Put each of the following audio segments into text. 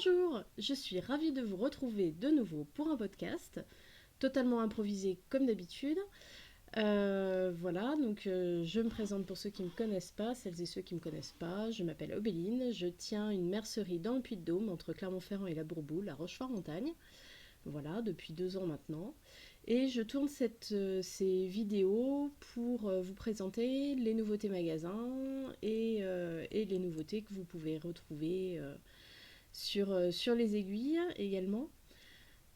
Bonjour, je suis ravie de vous retrouver de nouveau pour un podcast totalement improvisé comme d'habitude. Je me présente pour ceux qui ne me connaissent pas, celles et ceux qui ne me connaissent pas. Je m'appelle Obéline, je tiens une mercerie dans le Puy-de-Dôme entre Clermont-Ferrand et la Bourboule, à Rochefort-Montagne. Voilà, depuis 2 ans maintenant. Et je tourne ces vidéos pour vous présenter les nouveautés magasins et les nouveautés que vous pouvez retrouver sur les aiguilles également.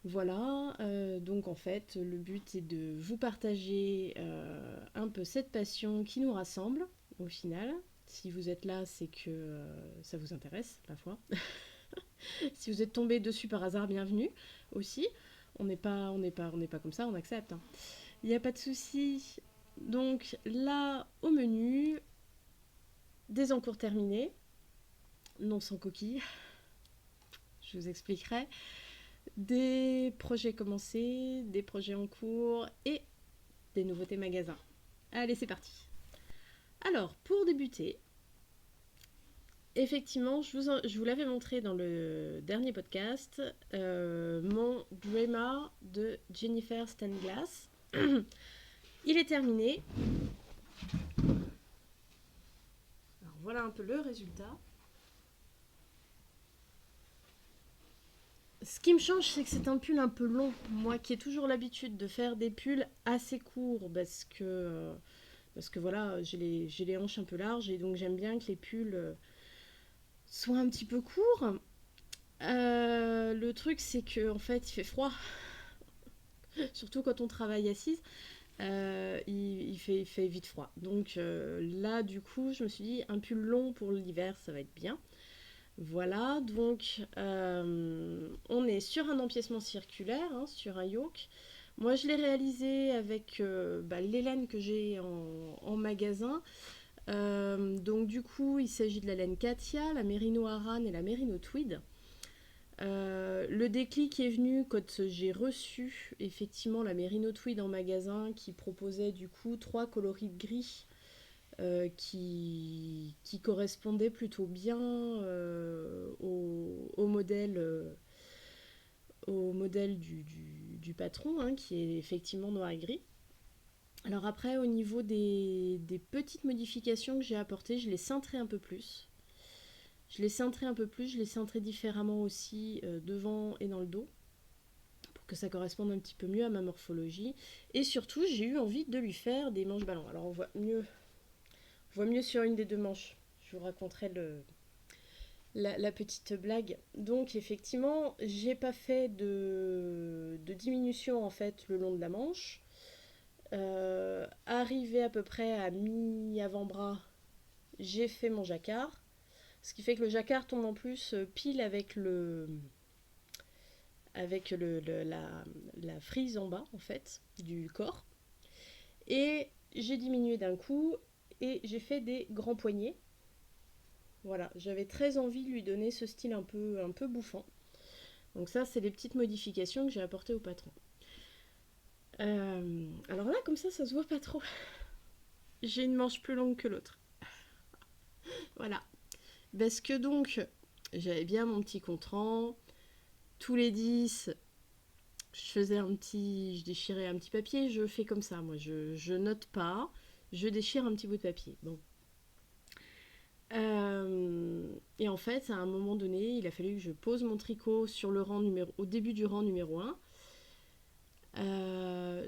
Voilà, donc en fait, le but est de vous partager un peu cette passion qui nous rassemble au final. Si vous êtes là, c'est que ça vous intéresse, la foi. Si vous êtes tombé dessus par hasard, bienvenue aussi. On n'est pas comme ça, on accepte, hein. Il n'y a pas de souci. Donc là, au menu, des encours terminés, non sans coquille, je vous expliquerai. Des projets commencés, des projets en cours et des nouveautés magasins. Allez, c'est parti. Alors, pour débuter, effectivement, je vous l'avais montré dans le dernier podcast, mon Dreamer de Jennifer Stanglass. Il est terminé. Alors, voilà un peu le résultat. Ce qui me change, c'est que c'est un pull un peu long. Moi qui ai toujours l'habitude de faire des pulls assez courts parce que voilà, j'ai les hanches un peu larges et donc j'aime bien que les pulls soient un petit peu courts. Le truc, c'est que en fait, il fait froid, surtout quand on travaille assise. Il fait vite froid. Donc là, du coup, je me suis dit, un pull long pour l'hiver, ça va être bien. Voilà, donc on est sur un empiècement circulaire, hein, sur un yoke. Moi, je l'ai réalisé avec les laines que j'ai en magasin. Donc du coup, il s'agit de la laine Katia, la Merino Aran et la Merino Tweed. Le déclic est venu quand j'ai reçu effectivement la Merino Tweed en magasin qui proposait du coup 3 coloris de gris qui correspondaient plutôt bien au modèle du patron, hein, qui est effectivement noir et gris. Alors après, au niveau des petites modifications que j'ai apportées, je les cintrais un peu plus. Je les cintrais différemment aussi devant et dans le dos, pour que ça corresponde un petit peu mieux à ma morphologie. Et surtout, j'ai eu envie de lui faire des manches ballons. Alors on voit mieux sur une des deux manches. Je vous raconterai la petite blague. Donc effectivement, j'ai pas fait de diminution en fait le long de la manche. Arrivé à peu près à mi-avant-bras, j'ai fait mon jacquard. Ce qui fait que le jacquard tombe en plus pile avec la frise en bas en fait du corps. Et j'ai diminué d'un coup et j'ai fait des grands poignets. Voilà, j'avais très envie de lui donner ce style un peu bouffant. Donc ça, c'est les petites modifications que j'ai apportées au patron. Alors là, comme ça se voit pas trop. J'ai une manche plus longue que l'autre. Voilà. Parce que donc, j'avais bien mon petit contrant. Tous les 10, je déchirais un petit papier. Je fais comme ça, moi. Je note pas. Je déchire un petit bout de papier. Bon. Et en fait, à un moment donné, il a fallu que je pose mon tricot sur au début du rang numéro 1.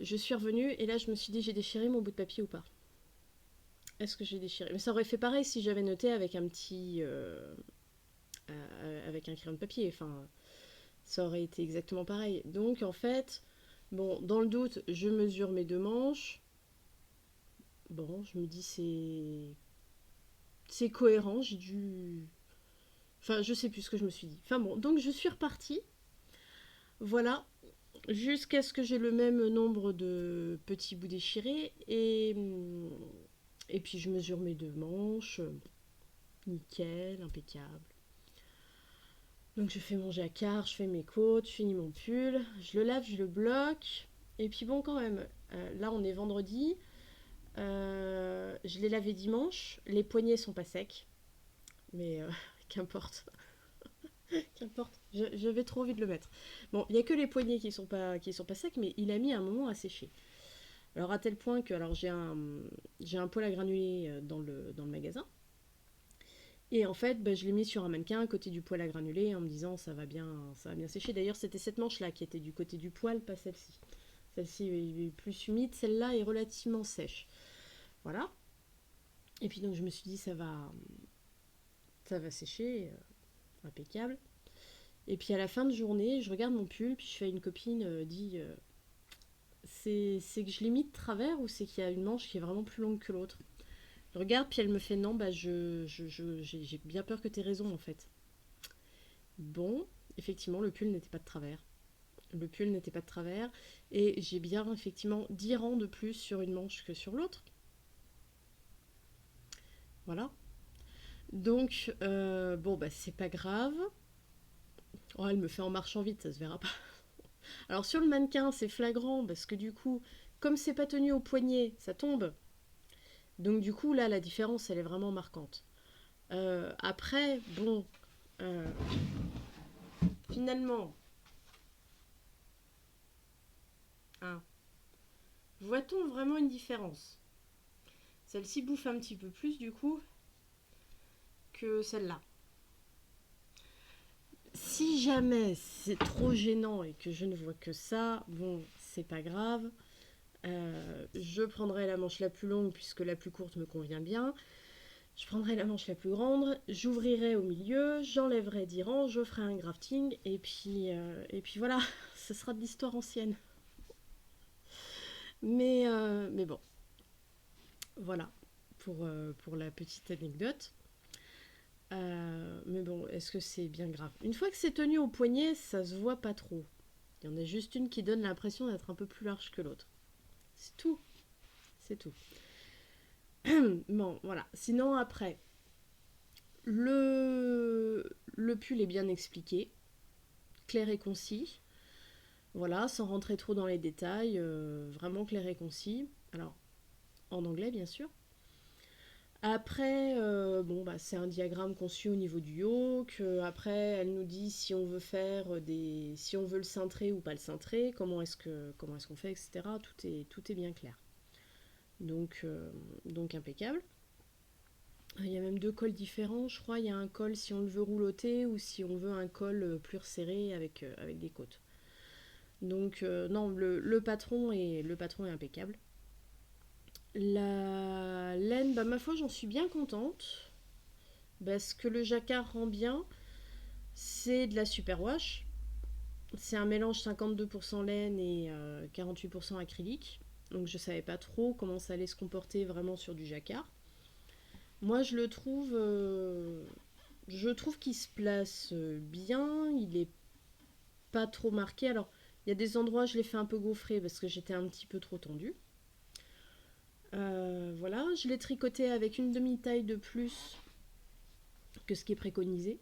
Je suis revenue et là, je me suis dit, j'ai déchiré mon bout de papier ou pas? Est-ce que j'ai déchiré? Mais ça aurait fait pareil si j'avais noté avec avec un crayon de papier. Enfin, ça aurait été exactement pareil. Donc, en fait, bon, dans le doute, je mesure mes deux manches. Bon, je me dis, c'est cohérent. J'ai dû. Enfin, je sais plus ce que je me suis dit. Enfin bon, donc je suis repartie. Voilà, jusqu'à ce que j'ai le même nombre de petits bouts déchirés. Et puis je mesure mes deux manches. Nickel, impeccable. Donc je fais mon jacquard, je fais mes côtes, je finis mon pull. Je le lave, je le bloque. Et puis bon, quand même, là on est vendredi. Je l'ai lavé dimanche. Les poignets sont pas secs. Mais qu'importe. Qu'importe, j'avais trop envie de le mettre. Bon, il y a que les poignets qui sont pas secs, mais il a mis un moment à sécher. Alors à tel point que alors j'ai un poêle à granulés dans le magasin. Et en fait, bah, je l'ai mis sur un mannequin à côté du poêle à granulés en me disant ça va bien sécher. D'ailleurs, c'était cette manche-là qui était du côté du poêle, pas celle-ci. Celle-ci est plus humide, celle-là est relativement sèche. Voilà. Et puis donc je me suis dit ça va sécher, impeccable. Et puis à la fin de journée, je regarde mon pull, puis je fais à une copine, dit c'est que je l'ai mis de travers ou c'est qu'il y a une manche qui est vraiment plus longue que l'autre. Je regarde, puis elle me fait non, bah j'ai bien peur que tu aies raison en fait. Bon, effectivement, le pull n'était pas de travers. Le pull n'était pas de travers, et j'ai bien effectivement 10 rangs de plus sur une manche que sur l'autre. Voilà. Donc, bon, bah c'est pas grave. Oh, elle me fait en marchant vite, ça se verra pas. Alors sur le mannequin, c'est flagrant parce que du coup, comme c'est pas tenu au poignet, ça tombe. Donc du coup, là, la différence, elle est vraiment marquante. Après, bon, euh, finalement, hein, voit-on vraiment une différence? Celle-ci bouffe un petit peu plus du coup que celle-là. Si jamais c'est trop gênant et que je ne vois que ça, bon, c'est pas grave. Je prendrai la manche la plus longue puisque la plus courte me convient bien. Je prendrai la manche la plus grande, j'ouvrirai au milieu, j'enlèverai 10 rangs, je ferai un grafting et puis voilà, ce sera de l'histoire ancienne. Mais bon, voilà pour la petite anecdote. Mais bon, est-ce que c'est bien grave? Une fois que c'est tenu au poignet, ça se voit pas trop. Il y en a juste une qui donne l'impression d'être un peu plus large que l'autre. C'est tout. C'est tout. Bon, voilà. Sinon, après, le pull est bien expliqué, clair et concis. Voilà, sans rentrer trop dans les détails, vraiment clair et concis. Alors, en anglais, bien sûr. Après, bon, bah, c'est un diagramme conçu au niveau du yoke. Après, elle nous dit si on veut si on veut le cintrer ou pas le cintrer, comment est-ce qu'on fait, etc. Tout est bien clair. Donc, donc impeccable. Il y a même deux cols différents, je crois. Il y a un col si on le veut rouloter ou si on veut un col plus resserré avec des côtes. Donc, non, le patron est impeccable. La laine, bah, ma foi, j'en suis bien contente. Parce que le jacquard rend bien. C'est de la superwash. C'est un mélange 52% laine et 48% acrylique. Donc je savais pas trop comment ça allait se comporter vraiment sur du jacquard. Moi je trouve qu'il se place bien. Il est pas trop marqué. Alors il y a des endroits je l'ai fait un peu gaufrer parce que j'étais un petit peu trop tendue. Voilà, je l'ai tricoté avec une demi-taille de plus que ce qui est préconisé.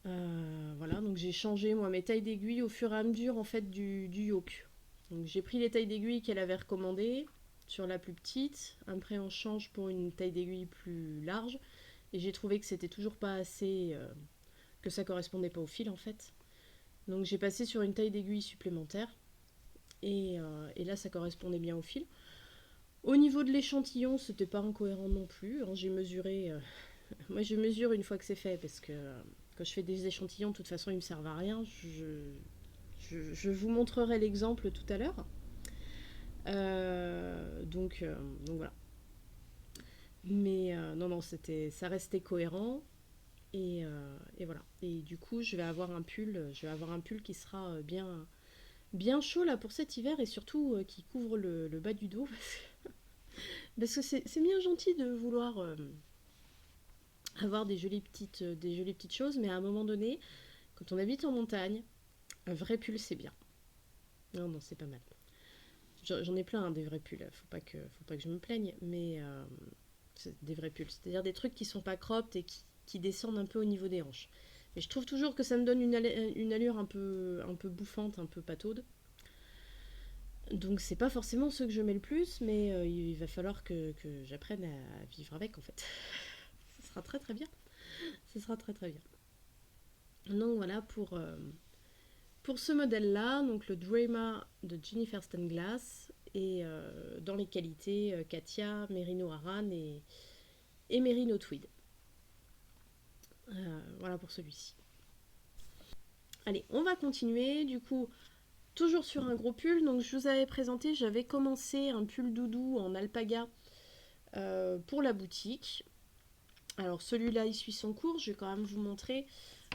Voilà, donc j'ai changé moi mes tailles d'aiguille au fur et à mesure en fait du yoke. Donc j'ai pris les tailles d'aiguille qu'elle avait recommandées sur la plus petite. Après on change pour une taille d'aiguille plus large. Et j'ai trouvé que c'était toujours pas assez, que ça correspondait pas au fil en fait. Donc j'ai passé sur une taille d'aiguille supplémentaire. Et là ça correspondait bien au fil. Au niveau de l'échantillon, c'était pas incohérent non plus, hein. J'ai mesuré. Moi je mesure une fois que c'est fait parce que quand je fais des échantillons, de toute façon ils me servent à rien. Je vous montrerai l'exemple tout à l'heure. Donc voilà. Mais non, non, ça restait cohérent. Et voilà. Et du coup, je vais avoir un pull qui sera bien chaud là pour cet hiver et surtout qui couvre le bas du dos. Parce que c'est bien gentil de vouloir avoir des jolies petites choses, mais à un moment donné, quand on habite en montagne, un vrai pull c'est bien. Non, non, c'est pas mal. J'en ai plein hein, des vrais pulls, faut pas que je me plaigne, mais c'est des vrais pulls. C'est-à-dire des trucs qui sont pas cropped et qui descendent un peu au niveau des hanches. Mais je trouve toujours que ça me donne une allure un peu bouffante, un peu pataude. Donc c'est pas forcément ceux que je mets le plus, mais il va falloir que j'apprenne à vivre avec en fait. Ce sera très très bien. Ce sera très très bien. Donc voilà pour ce modèle-là, donc le Drema de Jennifer Stenglass, et dans les qualités Katia, Merino Aran et Merino Tweed. Voilà pour celui-ci. Allez, on va continuer. Du coup, toujours sur un gros pull. Donc, je vous avais présenté, j'avais commencé un pull doudou en alpaga pour la boutique. Alors, celui-là, il suit son cours. Je vais quand même vous montrer.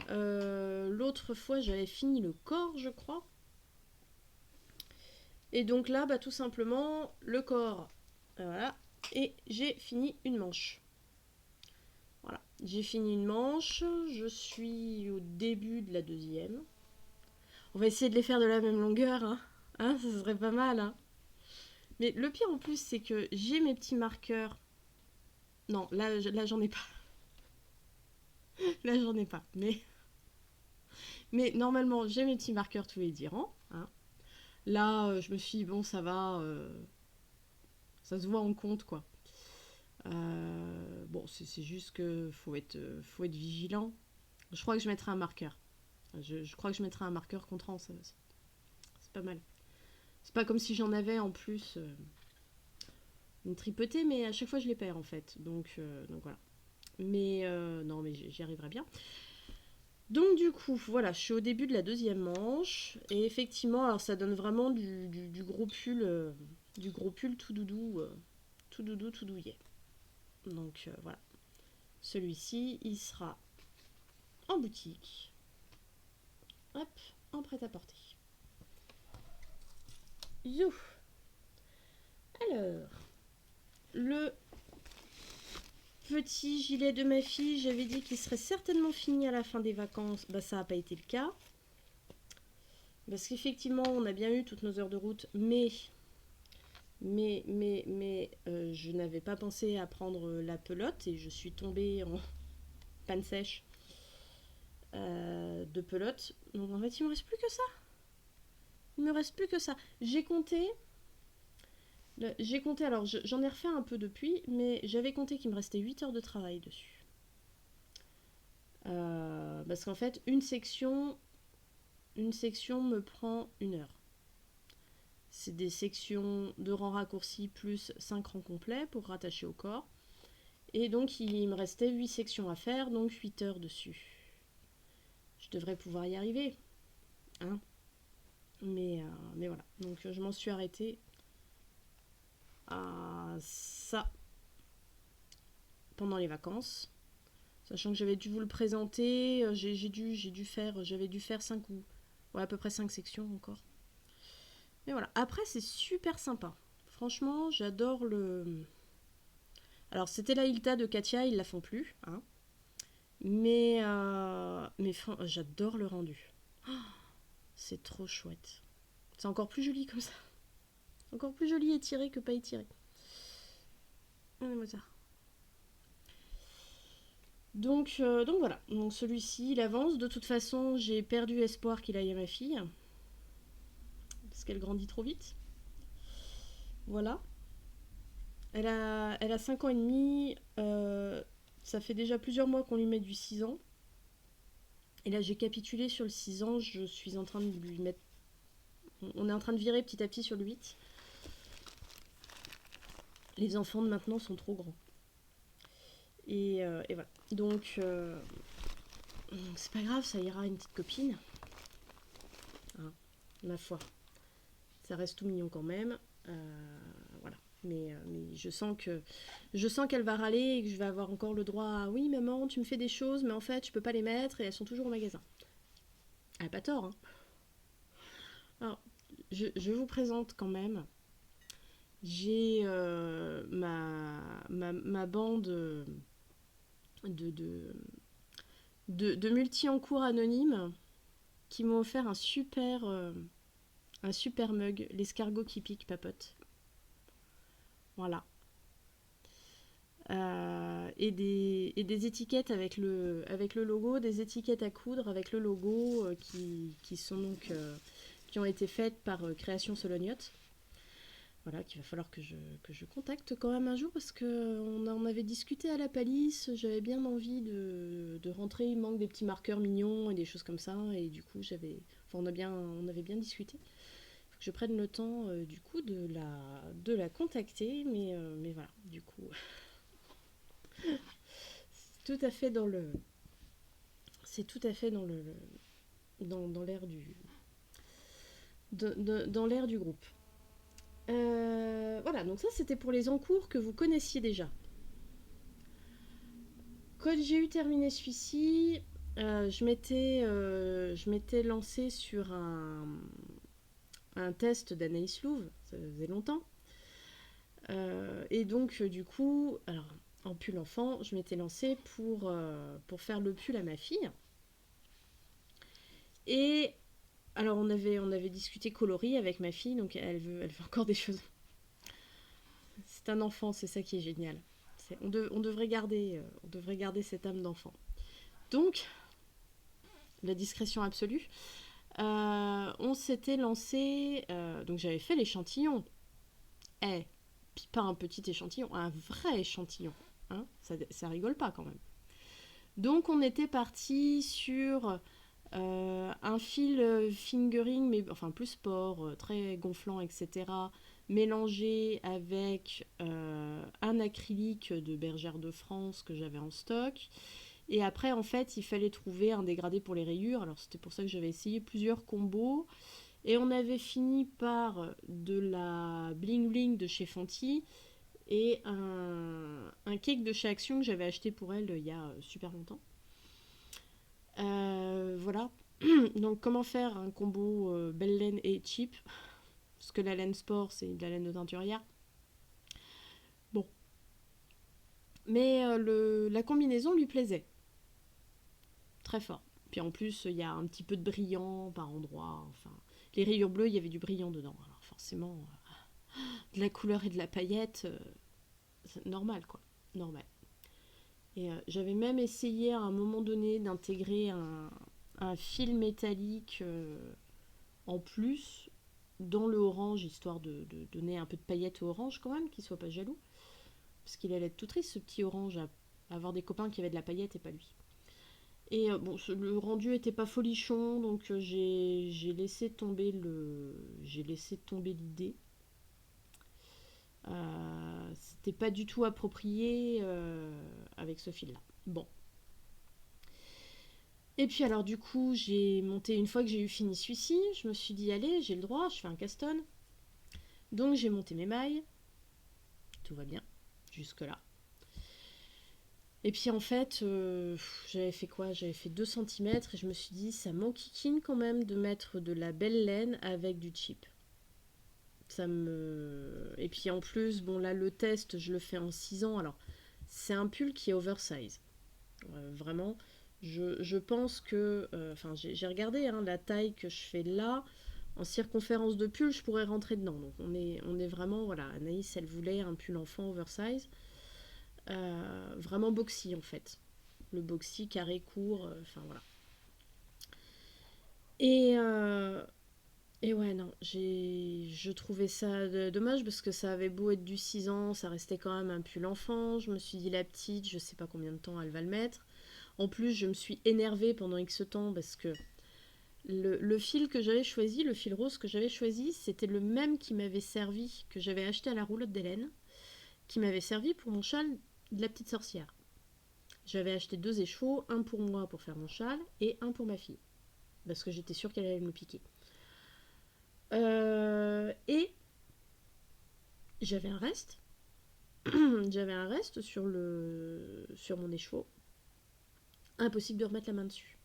L'autre fois, j'avais fini le corps, je crois. Et donc là, bah, tout simplement, le corps. Voilà. Et j'ai fini une manche. Voilà. J'ai fini une manche. Je suis au début de la deuxième. On va essayer de les faire de la même longueur, hein, ça serait pas mal, hein. Mais le pire en plus, c'est que j'ai mes petits marqueurs. Non, là j'en ai pas. Là, j'en ai pas. Mais normalement, j'ai mes petits marqueurs tous les 10 rangs, hein. Là, je me suis dit, bon, ça va. Ça se voit en compte, quoi. Bon, c'est juste que faut être vigilant. Je crois que je mettrai un marqueur. Je crois que je mettrai un marqueur contre rang, c'est pas mal. C'est pas comme si j'en avais en plus une tripotée, mais à chaque fois je les perds en fait. Donc voilà. Mais non, mais j'y arriverai bien. Donc du coup, voilà, je suis au début de la deuxième manche. Et effectivement, alors ça donne vraiment du gros pull, du gros pull tout doudou, tout doudou, tout douillet. Donc voilà. Celui-ci, il sera en boutique. Hop, en prêt-à-porter. You. Alors, le petit gilet de ma fille, j'avais dit qu'il serait certainement fini à la fin des vacances. Bah, ça n'a pas été le cas. Parce qu'effectivement, on a bien eu toutes nos heures de route, mais je n'avais pas pensé à prendre la pelote et je suis tombée en panne sèche de pelote. Donc en fait, il me reste plus que ça. Il me reste plus que ça. J'ai compté, alors j'en ai refait un peu depuis, mais j'avais compté qu'il me restait 8 heures de travail dessus. Parce qu'en fait, une section me prend 1 heure. C'est des sections de rangs raccourcis plus 5 rangs complets pour rattacher au corps. Et donc il me restait 8 sections à faire, donc 8 heures dessus. Je devrais pouvoir y arriver. Hein, mais voilà. Donc je m'en suis arrêtée à ça pendant les vacances. Sachant que j'avais dû vous le présenter, j'avais dû faire 5 ou ouais, à peu près 5 sections encore. Mais voilà, après c'est super sympa. Franchement, j'adore le... Alors c'était la Hilta de Katia, ils la font plus, hein. Mais j'adore le rendu. Oh, c'est trop chouette. C'est encore plus joli comme ça. C'est encore plus joli étiré que pas étiré. Regardez-moi ça. Donc voilà. Donc celui-ci, il avance. De toute façon, j'ai perdu espoir qu'il aille à ma fille. Parce qu'elle grandit trop vite. Voilà. Elle a 5 ans et demi. Ça fait déjà plusieurs mois qu'on lui met du 6 ans. Et là, j'ai capitulé sur le 6 ans. Je suis en train de lui mettre... On est en train de virer petit à petit sur le 8. Les enfants de maintenant sont trop grands. Et voilà. Donc, c'est pas grave, ça ira une petite copine. Hein, ma foi. Ça reste tout mignon quand même. Voilà. Mais je sens qu'elle va râler et que je vais avoir encore le droit à oui maman tu me fais des choses mais en fait je peux pas les mettre et elles sont toujours au magasin. Elle a pas tort, hein. Alors je vous présente quand même. J'ai ma bande de multi-encours anonymes qui m'ont offert un super mug, l'escargot qui pique papote. Voilà. Et des étiquettes avec le logo, des étiquettes à coudre avec le logo qui sont donc qui ont été faites par Création Solognotte. Voilà, qu'il va falloir que je contacte quand même un jour parce qu'on en avait discuté à la palisse, j'avais bien envie de rentrer, il manque des petits marqueurs mignons et des choses comme ça, et du coup on avait bien discuté. Faut que je prenne le temps du coup de la contacter, mais voilà, du coup, c'est tout à fait dans le, c'est tout à fait dans l'air dans l'air du groupe. Voilà, donc ça c'était pour les encours que vous connaissiez déjà. Quand j'ai eu terminé celui-ci, je m'étais lancée sur un test d'Anaïs Louve, ça faisait longtemps. Et donc, du coup, alors, en pull enfant, je m'étais lancée pour faire le pull à ma fille. Et alors, on avait discuté coloris avec ma fille, donc elle veut encore des choses. C'est un enfant, c'est ça qui est génial. On devrait garder cette âme d'enfant. Donc, la discrétion absolue. On s'était lancé, donc j'avais fait l'échantillon. Eh, puis pas un petit échantillon, un vrai échantillon. Hein, ça rigole pas quand même. Donc on était parti sur un fil fingering, mais enfin plus sport, très gonflant, etc. Mélangé avec un acrylique de Bergère de France que j'avais en stock. Et après, en fait, il fallait trouver un dégradé pour les rayures. Alors c'était pour ça que j'avais essayé plusieurs combos. Et on avait fini par de la bling bling de chez Fenty et un cake de chez Action que j'avais acheté pour elle il y a super longtemps. Voilà. Donc comment faire un combo belle laine et cheap, parce que la laine sport c'est de la laine de teinturière. Bon. Mais la combinaison lui plaisait. Très fort. Puis en plus il y a un petit peu de brillant par endroit. Enfin, les rayures bleues il y avait du brillant dedans. Alors forcément, de la couleur et de la paillette, c'est normal quoi. Normal. Et j'avais même essayé à un moment donné d'intégrer un fil métallique en plus dans le orange, histoire de donner un peu de paillettes au orange quand même, qu'il soit pas jaloux. Parce qu'il allait être tout triste, ce petit orange, à avoir des copains qui avaient de la paillette et pas lui. Et bon, le rendu était pas folichon, donc j'ai laissé tomber l'idée. C'était pas du tout approprié avec ce fil-là. Bon. Et puis alors du coup, j'ai monté, une fois que j'ai eu fini celui-ci, je me suis dit, allez, j'ai le droit, je fais un caston. Donc j'ai monté mes mailles, tout va bien, jusque-là. Et puis en fait, j'avais fait quoi? J'avais fait 2 centimètres et je me suis dit, ça m'enquiquine quand même de mettre de la belle laine avec du cheap. Et puis en plus, bon là, le test, je le fais en 6 ans, alors c'est un pull qui est oversize. Vraiment, je pense que... Enfin, j'ai regardé hein, la taille que je fais là. En circonférence de pull, je pourrais rentrer dedans. Donc on est vraiment... Voilà, Anaïs, elle voulait un pull enfant oversize. Vraiment boxy, en fait. Le boxy, carré, court, enfin voilà. Et... Et ouais, non, je trouvais ça dommage parce que ça avait beau être du 6 ans, ça restait quand même un pull enfant. Je me suis dit, la petite, je sais pas combien de temps elle va le mettre. En plus, je me suis énervée pendant X temps parce que le fil que j'avais choisi, le fil rose que j'avais choisi, c'était le même qui m'avait servi, que j'avais acheté à la roulotte d'Hélène, qui m'avait servi pour mon châle de la petite sorcière. J'avais acheté 2 écheveaux, un pour moi pour faire mon châle et un pour ma fille, parce que j'étais sûre qu'elle allait me le piquer. Et j'avais un reste, j'avais un reste sur mon écheveau. Impossible de remettre la main dessus.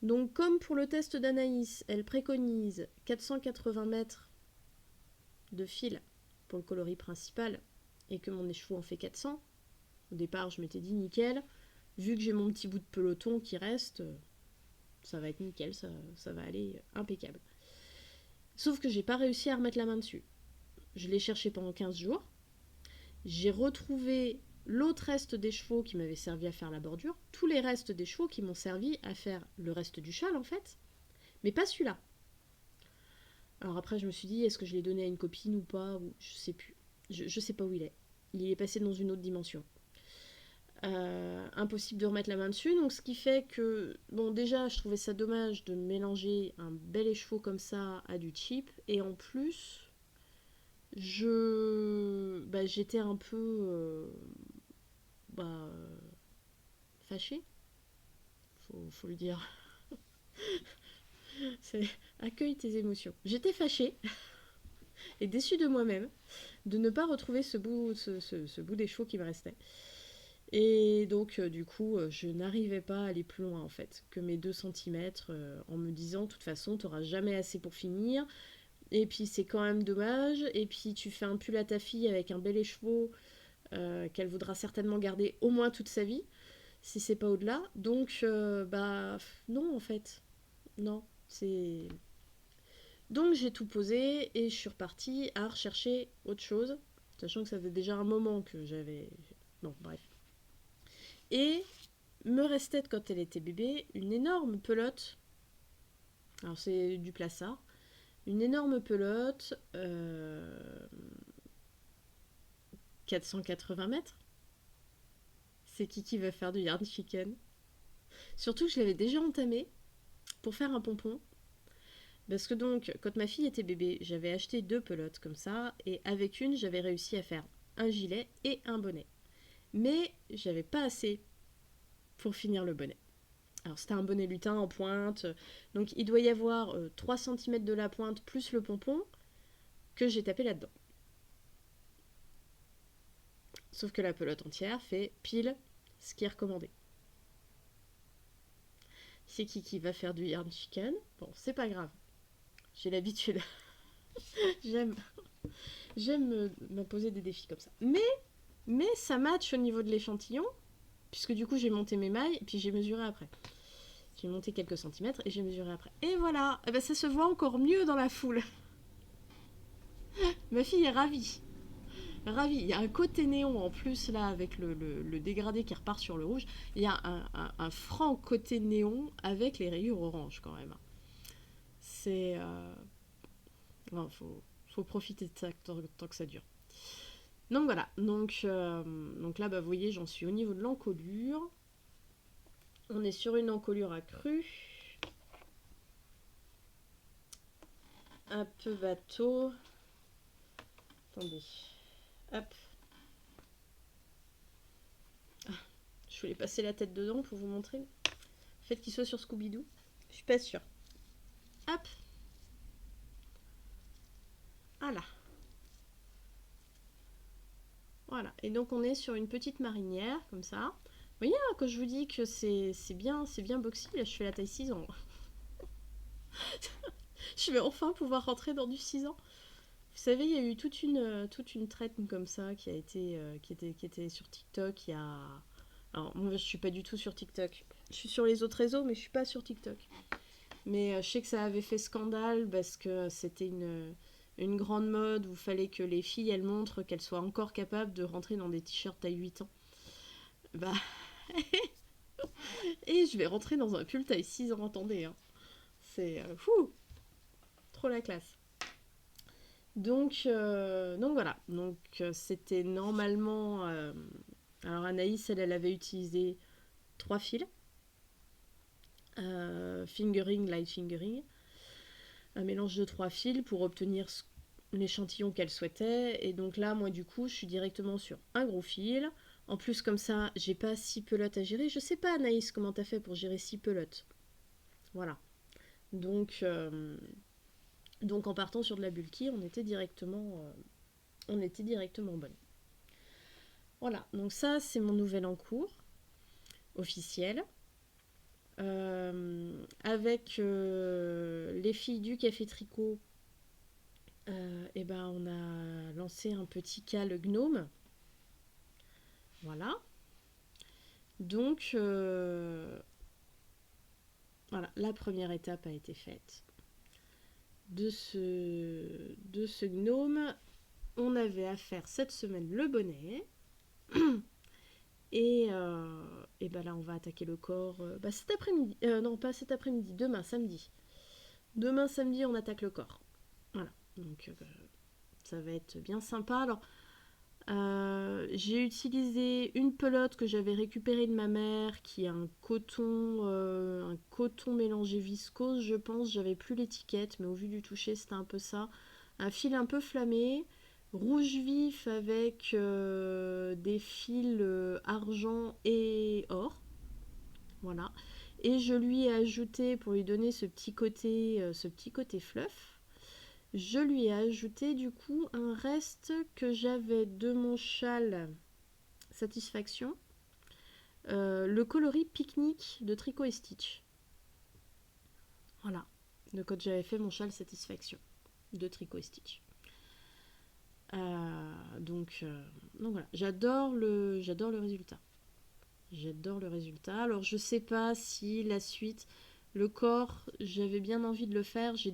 Donc comme pour le test d'Anaïs, elle préconise 480 mètres de fil pour le coloris principal et que mon écheveau en fait 400, au départ je m'étais dit nickel, vu que j'ai mon petit bout de peloton qui reste, ça va être nickel, ça va aller impeccable. Sauf que j'ai pas réussi à remettre la main dessus. Je l'ai cherché pendant 15 jours, j'ai retrouvé l'autre reste des chevaux qui m'avait servi à faire la bordure, tous les restes des chevaux qui m'ont servi à faire le reste du châle en fait, mais pas celui-là. Alors après, je me suis dit, est-ce que je l'ai donné à une copine ou pas, ou je sais plus. Je sais pas où il est. Il est passé dans une autre dimension. Impossible de remettre la main dessus, donc ce qui fait que, bon, déjà, je trouvais ça dommage de mélanger un bel écheveau comme ça à du cheap, et en plus, j'étais un peu bah, fâchée, faut le dire. C'est accueille tes émotions. J'étais fâchée et déçue de moi-même de ne pas retrouver ce bout d'écheveau qui me restait. Et donc, du coup, je n'arrivais pas à aller plus loin, en fait, que mes 2 centimètres, en me disant, de toute façon, t'auras jamais assez pour finir, et puis c'est quand même dommage, et puis tu fais un pull à ta fille avec un bel écheveau qu'elle voudra certainement garder au moins toute sa vie, si c'est pas au-delà. Donc, non, en fait. Non, c'est... Donc j'ai tout posé et je suis repartie à rechercher autre chose, sachant que ça faisait déjà un moment que j'avais... Non, bref. Et me restait, quand elle était bébé, une énorme pelote. Alors c'est du plassard. Une énorme pelote, 480 mètres. C'est qui va faire du yard chicken. Surtout que je l'avais déjà entamé pour faire un pompon. Parce que donc, quand ma fille était bébé, j'avais acheté 2 pelotes comme ça, et avec une, j'avais réussi à faire un gilet et un bonnet. Mais j'avais pas assez pour finir le bonnet. Alors c'était un bonnet lutin en pointe, donc il doit y avoir 3 cm de la pointe plus le pompon que j'ai tapé là-dedans. Sauf que la pelote entière fait pile ce qui est recommandé. C'est qui va faire du yarn chicken. Bon, c'est pas grave. J'ai l'habitude. j'aime j'aime m'imposer des défis comme ça. Mais ça match au niveau de l'échantillon, puisque du coup j'ai monté mes mailles et puis j'ai mesuré après. J'ai monté quelques centimètres et j'ai mesuré après. Et voilà, eh ben, ça se voit encore mieux dans la foule. Ma fille est ravie. Ravie. Il y a un côté néon en plus là avec le dégradé qui repart sur le rouge. Il y a un franc côté néon avec les rayures orange quand même. C'est... non, faut profiter de ça tant que ça dure. Donc voilà, donc là, bah, vous voyez, j'en suis au niveau de l'encolure. On est sur une encolure accrue. Un peu bateau. Attendez. Hop. Ah, je voulais passer la tête dedans pour vous montrer. Le fait qu'il soit sur Scooby-Doo, je suis pas sûre. Hop. Voilà. Voilà. Et donc on est sur une petite marinière, comme ça. Vous voyez, hein, quand je vous dis que c'est bien boxy, là je fais la taille 6 ans. Je vais enfin pouvoir rentrer dans du 6 ans. Vous savez, il y a eu toute une traite comme ça qui a été, qui était sur TikTok il y a... Alors, moi, je suis pas du tout sur TikTok. Je suis sur les autres réseaux, mais je suis pas sur TikTok. Mais je sais que ça avait fait scandale parce que c'était une grande mode où il fallait que les filles, elles montrent qu'elles soient encore capables de rentrer dans des t-shirts taille 8 ans. Bah... Et je vais rentrer dans un pull taille 6 ans, attendez. Hein. C'est... fou. Trop la classe. Donc voilà. Donc c'était normalement... alors Anaïs, elle avait utilisé 3 fils. Fingering, light fingering. Un mélange de 3 fils pour obtenir l'échantillon qu'elle souhaitait. Et donc là, moi du coup, je suis directement sur un gros fil. En plus, comme ça, j'ai pas 6 pelotes à gérer. Je sais pas, Anaïs, comment t'as fait pour gérer 6 pelotes. Voilà. Donc en partant sur de la bulky, on était directement bonne. Voilà, donc ça c'est mon nouvel en cours officiel. Avec les filles du Café Tricot, et ben on a lancé un petit cal gnome. Voilà. Donc voilà, la première étape a été faite. De ce gnome, on avait à faire cette semaine le bonnet. Et ben là, on va attaquer le corps cet après-midi. Non, pas cet après-midi, demain, samedi. Demain, samedi, on attaque le corps. Voilà, donc ça va être bien sympa. Alors, j'ai utilisé une pelote que j'avais récupérée de ma mère, qui est un coton mélangé viscose, je pense. J'avais plus l'étiquette, mais au vu du toucher, c'était un peu ça. Un fil un peu flammé, rouge vif avec des fils argent et or. Voilà. Et je lui ai ajouté, pour lui donner ce petit côté fluff, je lui ai ajouté du coup un reste que j'avais de mon châle Satisfaction, le coloris pique-nique de Tricot et Stitch. Voilà, de quand j'avais fait mon châle Satisfaction de Tricot et Stitch. Donc voilà, j'adore le résultat. J'adore le résultat. Alors je sais pas si la suite, le corps, j'avais bien envie de le faire. J'ai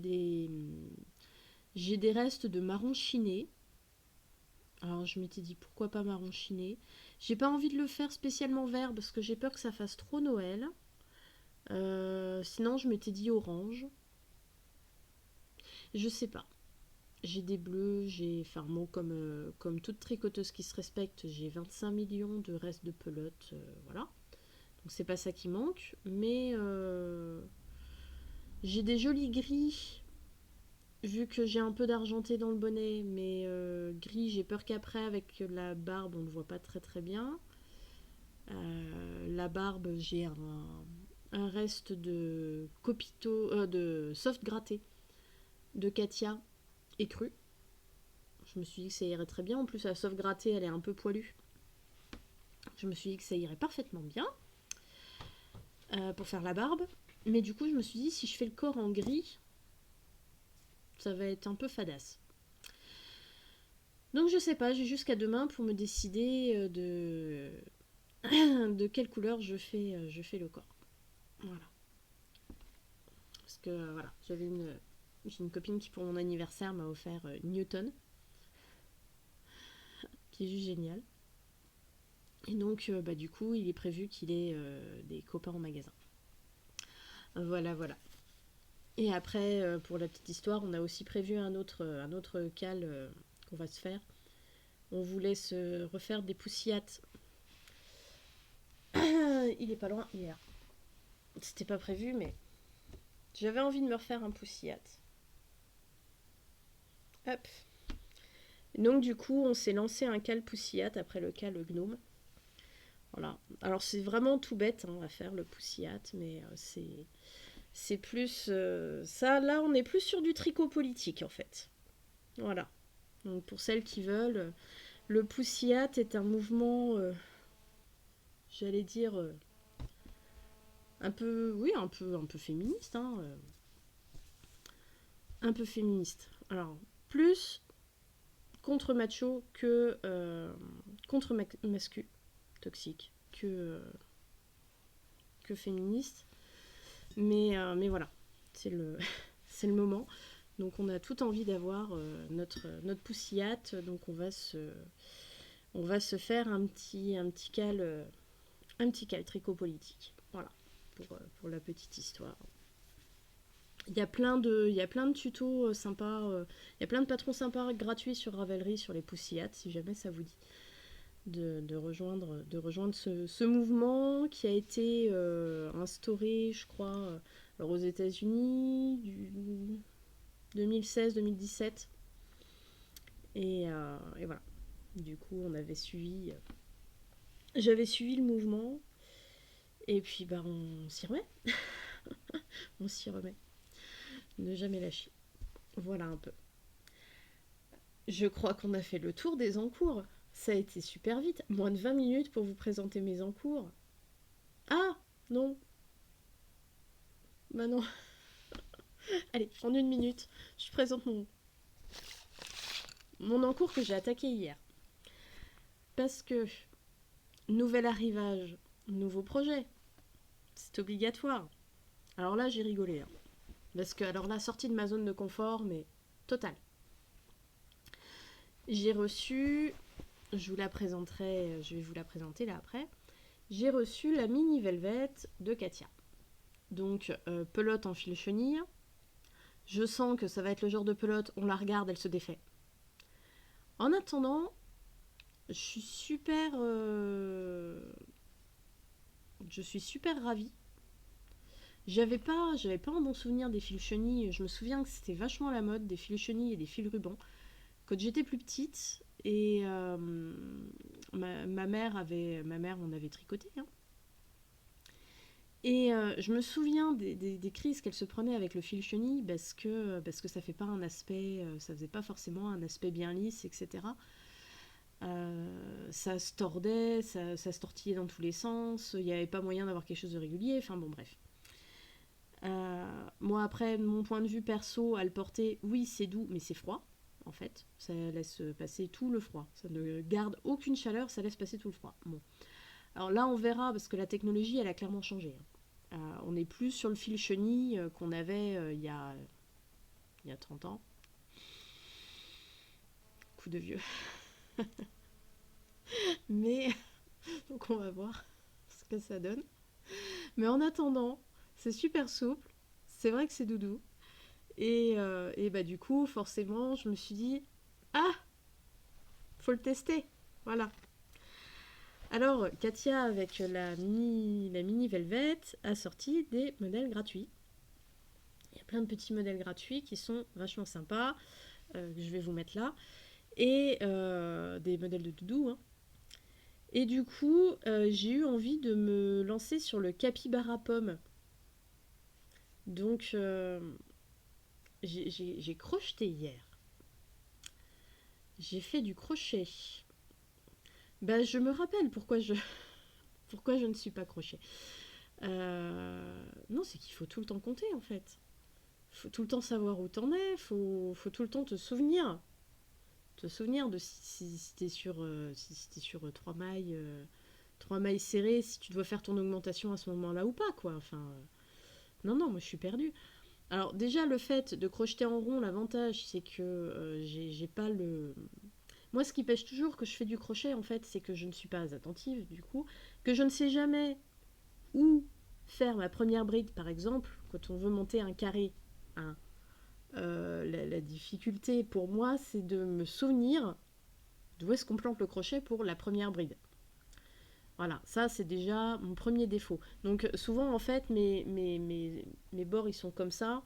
des restes de marron chiné. Alors je m'étais dit pourquoi pas marron chiné. J'ai pas envie de le faire spécialement vert parce que j'ai peur que ça fasse trop Noël. Sinon je m'étais dit orange. Je sais pas. J'ai des bleus, enfin bon, comme toute tricoteuse qui se respecte, j'ai 25 millions de restes de pelote, voilà. Donc c'est pas ça qui manque, mais j'ai des jolis gris, vu que j'ai un peu d'argenté dans le bonnet, mais gris, j'ai peur qu'après, avec la barbe, on ne voit pas très très bien. La barbe, j'ai un reste de copito, de soft gratté de Katia écru. Je me suis dit que ça irait très bien. En plus, la soft grattée, elle est un peu poilue. Je me suis dit que ça irait parfaitement bien pour faire la barbe. Mais du coup, je me suis dit, si je fais le corps en gris, ça va être un peu fadasse. Donc je sais pas, j'ai jusqu'à demain pour me décider de quelle couleur je fais le corps. Voilà. Parce que voilà, j'ai une copine qui pour mon anniversaire m'a offert Newton, qui est juste génial. Et donc du coup, il est prévu qu'il ait des copains en magasin. Voilà, voilà. Et après, pour la petite histoire, on a aussi prévu un autre cal qu'on va se faire. On voulait se refaire des poussiates. Il est pas loin, il est là. C'était pas prévu, mais j'avais envie de me refaire un poussiate. Hop. Donc du coup, on s'est lancé un cal poussiate après le cal gnome. Voilà. Alors c'est vraiment tout bête à faire le poussiate, mais c'est plus ça. Là, on est plus sur du tricot politique en fait. Voilà. Donc pour celles qui veulent, le poussiate est un mouvement, j'allais dire, un peu, oui, un peu féministe, hein, un peu féministe. Alors plus contre macho que contre mascu toxique que féministe. Mais voilà, c'est le, c'est le moment. Donc on a tout envie d'avoir notre poussillate. Donc on va se faire un petit cal tricot politique. Voilà, pour la petite histoire. Il y a plein de tutos sympas. Il y a plein de patrons sympas gratuits sur Ravelry sur les poussillates, si jamais ça vous dit de rejoindre ce mouvement qui a été instauré, je crois, alors aux États-Unis, du 2016-2017. Et voilà. Du coup, j'avais suivi le mouvement. Et puis, bah, on s'y remet. On s'y remet. Ne jamais lâcher. Voilà un peu. Je crois qu'on a fait le tour des encours. Ça a été super vite. Moins de 20 minutes pour vous présenter mes encours. Ah non. Bah non. Allez, en une minute, je présente mon encours que j'ai attaqué hier. Parce que nouvel arrivage, nouveau projet. C'est obligatoire. Alors là, j'ai rigolé. Hein. Parce que, alors là, sortie de ma zone de confort, mais totale. J'ai reçu, je vais vous la présenter là après. J'ai reçu la mini velvet de Katia. Donc, pelote en fil chenille, Je sens que ça va être le genre de pelote, on la regarde, elle se défait. En attendant, je suis je suis super ravie. J'avais pas un bon souvenir des fils chenilles. Je me souviens que c'était vachement la mode des fils chenilles et des fils rubans. Quand j'étais plus petite, et ma mère on avait tricoté. Hein. Et je me souviens des crises qu'elle se prenait avec le fil chenille parce que ça fait pas un aspect, ça faisait pas forcément un aspect bien lisse, etc. Ça se tordait, ça se tortillait dans tous les sens, il n'y avait pas moyen d'avoir quelque chose de régulier, enfin bon bref. Moi après, de mon point de vue perso, à le porter, oui c'est doux, mais c'est froid en fait. Ça laisse passer tout le froid. Ça ne garde aucune chaleur, ça laisse passer tout le froid. Bon. Alors là on verra parce que la technologie elle a clairement changé. On n'est plus sur le fil chenille qu'on avait il y a 30 ans. Coup de vieux. Mais, donc on va voir ce que ça donne. Mais en attendant, c'est super souple. C'est vrai que c'est doudou. Et bah du coup, forcément, je me suis dit, ah, faut le tester. Voilà. Alors, Katia, avec la mini Velvet, a sorti des modèles gratuits. Il y a plein de petits modèles gratuits qui sont vachement sympas, que je vais vous mettre là. Et des modèles de doudou. Hein. Et du coup, j'ai eu envie de me lancer sur le capybara pomme. Donc, j'ai crocheté hier. J'ai fait du crochet. Ben, je me rappelle pourquoi je ne suis pas crochet. Non, c'est qu'il faut tout le temps compter en fait. Faut tout le temps savoir où t'en es. Faut tout le temps te souvenir. Te souvenir de si t'es sur, si t'es sur trois mailles serrées, si tu dois faire ton augmentation à ce moment-là ou pas, quoi. Enfin, non, non, moi je suis perdue. Alors déjà le fait de crocheter en rond, l'avantage c'est que j'ai pas le... Moi ce qui pêche toujours que je fais du crochet en fait, c'est que je ne suis pas attentive du coup, que je ne sais jamais où faire ma première bride par exemple, quand on veut monter un carré. Hein. La difficulté pour moi c'est de me souvenir d'où est-ce qu'on plante le crochet pour la première bride. Voilà, ça c'est déjà mon premier défaut. Donc souvent en fait mes bords ils sont comme ça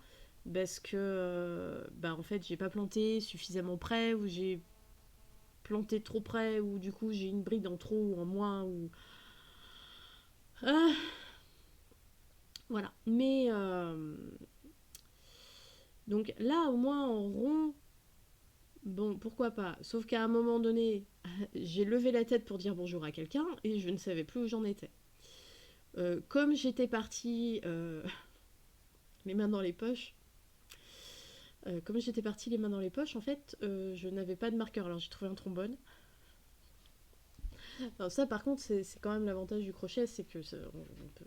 parce que bah, en fait j'ai pas planté suffisamment près ou j'ai planté trop près ou du coup j'ai une bride en trop ou en moins ou ah, voilà. Mais donc là au moins en rond, bon pourquoi pas. Sauf qu'à un moment donné j'ai levé la tête pour dire bonjour à quelqu'un et je ne savais plus où j'en étais. Comme j'étais partie les mains dans les poches, comme j'étais partie les mains dans les poches, en fait, je n'avais pas de marqueur. Alors j'ai trouvé un trombone. Alors ça, par contre, c'est quand même l'avantage du crochet, c'est que on peut...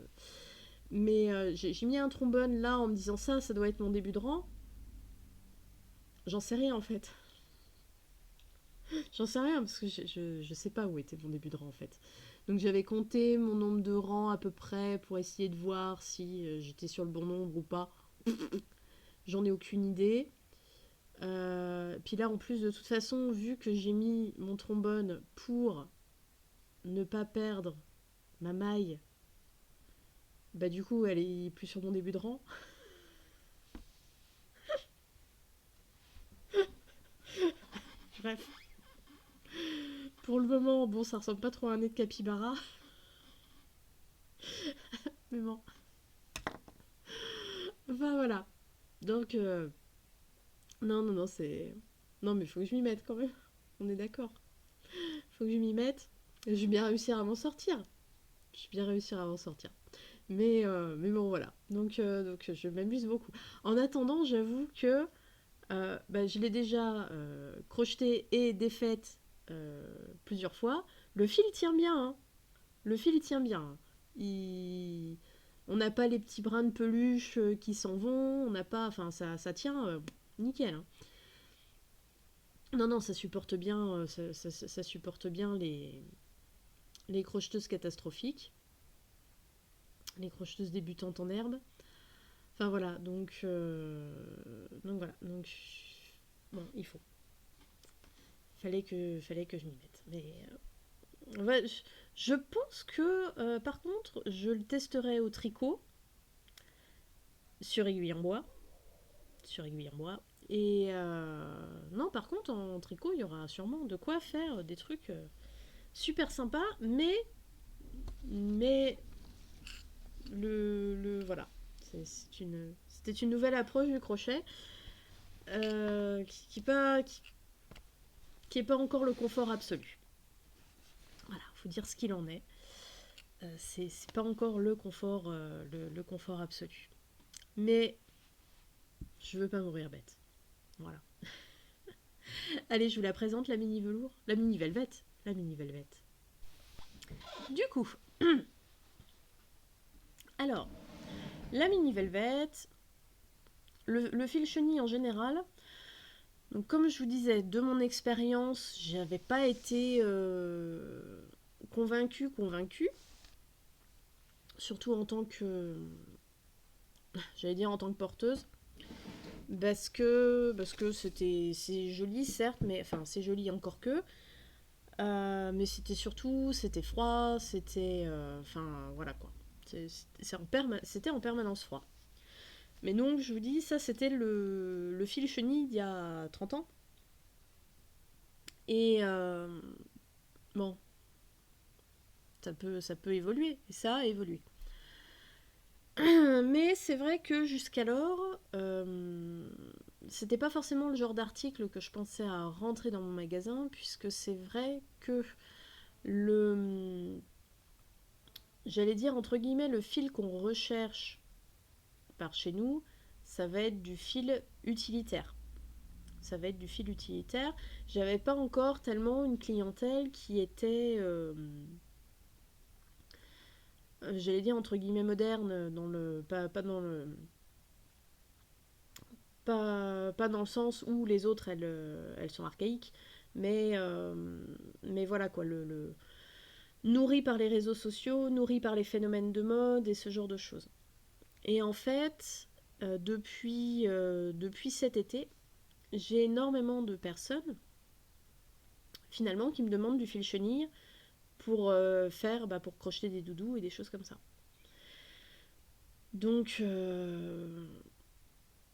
Mais j'ai mis un trombone là en me disant ça doit être mon début de rang. J'en sais rien en fait. J'en sais rien parce que je sais pas où était mon début de rang en fait. Donc j'avais compté mon nombre de rangs à peu près pour essayer de voir si j'étais sur le bon nombre ou pas. J'en ai aucune idée. Puis là, en plus, de toute façon, vu que j'ai mis mon trombone pour ne pas perdre ma maille, bah du coup, elle est plus sur mon début de rang. Bref, pour le moment, bon, ça ressemble pas trop à un nez de capybara, mais bon. Enfin voilà. Donc, non, non, non, c'est... Non, mais faut que je m'y mette quand même. On est d'accord. Faut que je m'y mette. Je vais bien réussir à m'en sortir. Je vais bien réussir à m'en sortir. Mais bon, voilà. Donc je m'amuse beaucoup. En attendant, j'avoue que bah, je l'ai déjà crocheté et défaite plusieurs fois. Le fil tient bien. Hein. Le fil tient bien. Hein. Il... On n'a pas les petits brins de peluche qui s'en vont. On n'a pas. Enfin, ça tient nickel. Hein. Non, non, ça supporte bien, ça supporte bien les crocheteuses catastrophiques, les crocheteuses débutantes en herbe. Enfin voilà, donc voilà, donc bon, fallait que je m'y mette. Mais ouais, je pense que par contre, je le testerai au tricot sur aiguille en bois, sur aiguille en bois. Et non, par contre, en tricot, il y aura sûrement de quoi faire des trucs super sympas, mais voilà, c'était une nouvelle approche du crochet qui est pas encore le confort absolu. Voilà, faut dire ce qu'il en est. C'est pas encore le confort absolu. Mais je veux pas mourir bête. Voilà. Allez, je vous la présente, la mini velours. La mini velvet. La mini velvet. Du coup, alors, la mini velvet, le fil chenille en général. Donc, comme je vous disais, de mon expérience, j'avais pas été convaincue. Surtout en tant que. J'allais dire en tant que porteuse. Parce que c'est joli, certes, mais enfin, c'est joli encore que. Mais c'était froid, enfin, voilà quoi. C'était en permanence froid. Mais donc, je vous dis, ça, c'était le fil chenille d'il y a 30 ans. Et bon, ça peut évoluer. Et ça a évolué. Mais c'est vrai que jusqu'alors, c'était pas forcément le genre d'article que je pensais à rentrer dans mon magasin, puisque c'est vrai que j'allais dire entre guillemets, le fil qu'on recherche par chez nous, ça va être du fil utilitaire. Ça va être du fil utilitaire. J'avais pas encore tellement une clientèle qui était, j'allais dire entre guillemets moderne, pas dans le pas dans le sens où les autres elles sont archaïques, mais voilà quoi, nourri par les réseaux sociaux, nourri par les phénomènes de mode et ce genre de choses. Et en fait, depuis cet été, j'ai énormément de personnes finalement qui me demandent du fil chenille pour pour crocheter des doudous et des choses comme ça. Donc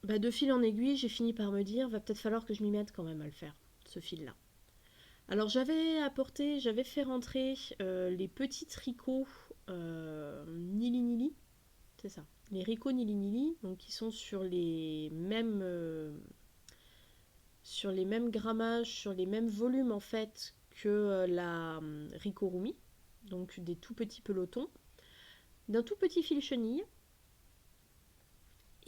de fil en aiguille, j'ai fini par me dire va peut-être falloir que je m'y mette quand même à le faire, ce fil-là. Alors j'avais fait rentrer les petits tricots Nili Nili, c'est ça, les ricots Nili Nili, donc qui sont sur les mêmes grammages, sur les mêmes volumes en fait que la Rico Rumi, donc des tout petits pelotons, d'un tout petit fil chenille.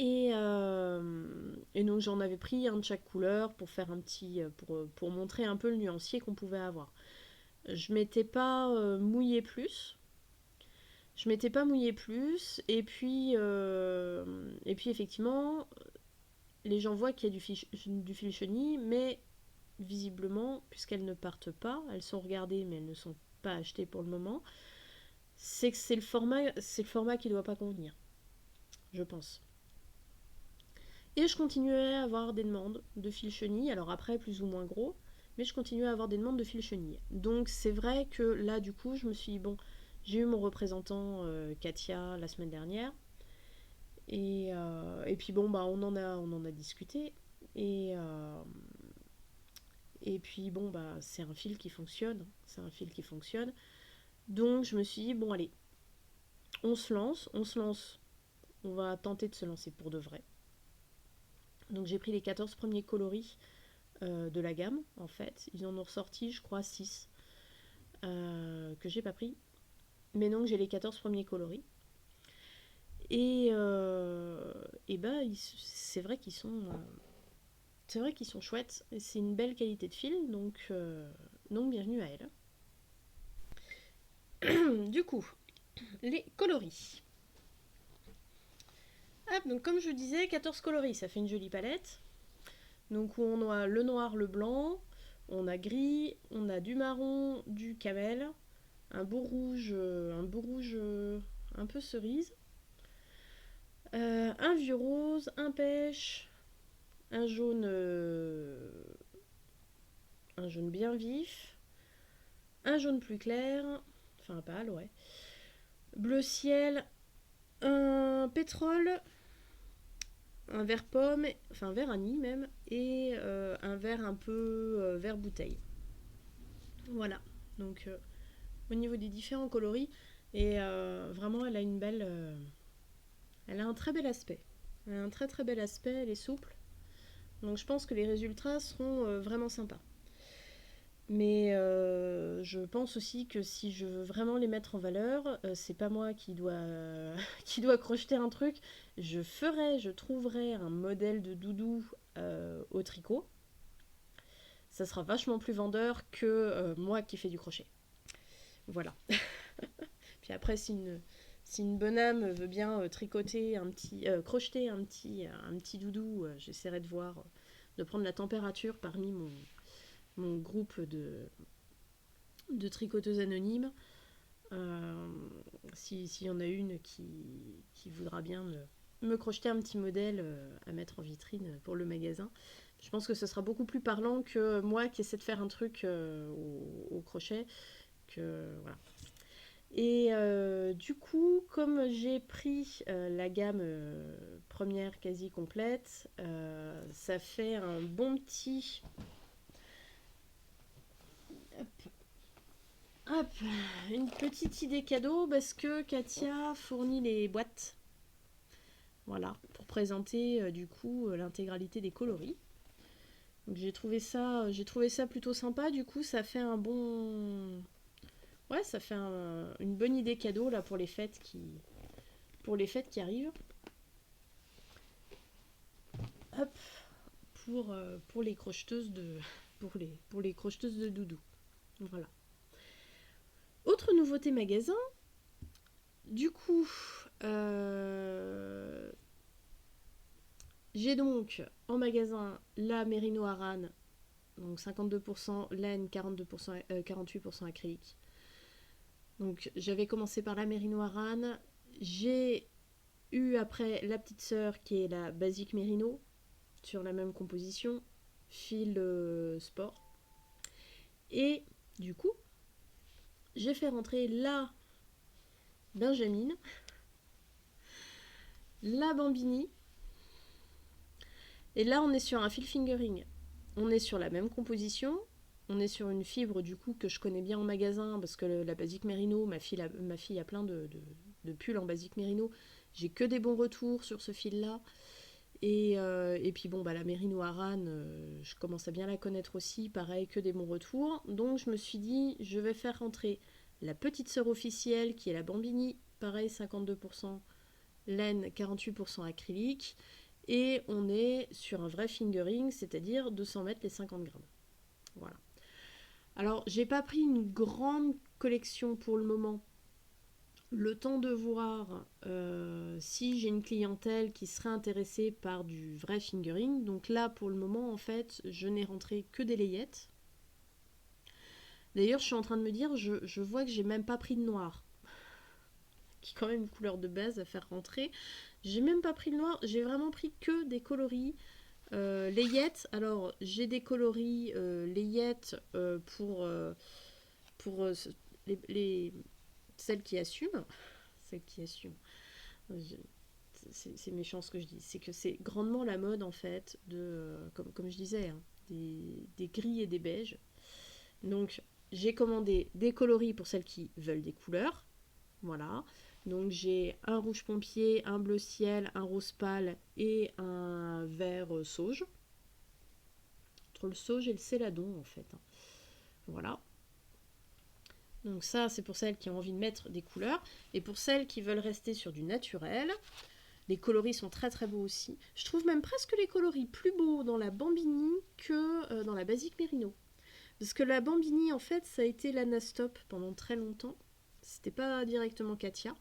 Et donc j'en avais pris un de chaque couleur pour faire un petit pour montrer un peu le nuancier qu'on pouvait avoir. Je m'étais pas mouillée plus. Et puis effectivement, les gens voient qu'il y a du fil chenille, mais visiblement, puisqu'elles ne partent pas, elles sont regardées mais elles ne sont pas achetées pour le moment, c'est que c'est le format qui ne doit pas convenir, je pense. Et je continuais à avoir des demandes de fil chenille, alors après plus ou moins gros, mais je continuais à avoir des demandes de fil chenille. Donc c'est vrai que là du coup je me suis dit bon, j'ai eu mon représentant Katia la semaine dernière, et puis bon on en a discuté, et puis bon c'est un fil qui fonctionne, Donc je me suis dit bon allez, on se lance, on va tenter de se lancer pour de vrai. Donc j'ai pris les 14 premiers coloris de la gamme en fait. Ils en ont ressorti je crois 6 que j'ai pas pris. Mais donc j'ai les 14 premiers coloris. Et c'est vrai qu'ils sont chouettes. Et c'est une belle qualité de fil, donc bienvenue à elle. Du coup, les coloris. Donc comme je disais, 14 coloris, ça fait une jolie palette. Donc on a le noir, le blanc, on a gris, on a du marron, du camel, un beau rouge un peu cerise. Un vieux rose, un pêche, un jaune bien vif, un jaune plus clair, enfin pâle, ouais, bleu ciel, un pétrole, un vert pomme, enfin vert anis même, et un vert un peu vert bouteille. Voilà, donc au niveau des différents coloris, et vraiment elle a une belle... elle a un très bel aspect. Elle a un très très bel aspect, elle est souple. Donc je pense que les résultats seront vraiment sympas. Mais je pense aussi que si je veux vraiment les mettre en valeur, c'est pas moi qui dois, qui dois crocheter un truc. Je trouverai un modèle de doudou au tricot. Ça sera vachement plus vendeur que moi qui fais du crochet. Voilà. Puis après, si une bonne âme veut bien tricoter crocheter un petit doudou, j'essaierai de voir, de prendre la température parmi mon groupe de tricoteuses anonymes. S'il y en a une qui voudra bien me crocheter un petit modèle à mettre en vitrine pour le magasin. Je pense que ce sera beaucoup plus parlant que moi qui essaie de faire un truc au crochet. Voilà. Et du coup, comme j'ai pris la gamme première quasi complète, ça fait un bon petit... Hop, hop, une petite idée cadeau parce que Katia fournit les boîtes. Voilà, pour présenter du coup l'intégralité des coloris. Donc j'ai trouvé ça plutôt sympa. Du coup, ça fait un bon, ouais, ça fait une bonne idée cadeau là pour les fêtes qui arrivent. Hop, pour les crocheteuses de, pour les crocheteuses de doudou. Voilà. Autre nouveauté magasin. Du coup, j'ai donc en magasin la Merino Aran, donc 52% laine, 48% acrylique. Donc j'avais commencé par la Merino Aran. J'ai eu après la petite sœur qui est la Basique Merino, sur la même composition, fil sport. Et du coup, j'ai fait rentrer la Benjamin, la Bambini. Et là, on est sur un fil fingering. On est sur la même composition. On est sur une fibre du coup que je connais bien en magasin parce que la Basique Merino, ma fille a plein de pulls en Basique Merino. J'ai que des bons retours sur ce fil-là. Et puis bon, bah, la Merino Aran, je commence à bien la connaître aussi, pareil, que des bons retours. Donc je me suis dit, je vais faire rentrer la petite sœur officielle qui est la Bambini, pareil, 52% laine, 48% acrylique. Et on est sur un vrai fingering, c'est-à-dire 200 mètres les 50 grammes. Voilà. Alors, j'ai pas pris une grande collection pour le moment. Le temps de voir si j'ai une clientèle qui serait intéressée par du vrai fingering. Donc là, pour le moment, en fait, je n'ai rentré que des layettes. D'ailleurs, je suis en train de me dire, je vois que j'ai même pas pris de noir, qui est quand même une couleur de base à faire rentrer. J'ai même pas pris le noir, j'ai vraiment pris que des coloris. Layettes, alors j'ai des coloris layettes pour les, celles qui assument. Celles qui assument. C'est méchant ce que je dis. C'est que c'est grandement la mode en fait comme je disais, hein, des gris et des beiges. Donc j'ai commandé des coloris pour celles qui veulent des couleurs. Voilà. Donc j'ai un rouge pompier, un bleu ciel, un rose pâle et un vert sauge. Entre le sauge et le céladon en fait. Voilà. Donc ça c'est pour celles qui ont envie de mettre des couleurs. Et pour celles qui veulent rester sur du naturel, les coloris sont très très beaux aussi. Je trouve même presque les coloris plus beaux dans la Bambini que dans la Basique Merino. Parce que la Bambini en fait ça a été l'Anastop pendant très longtemps. C'était pas directement Katia.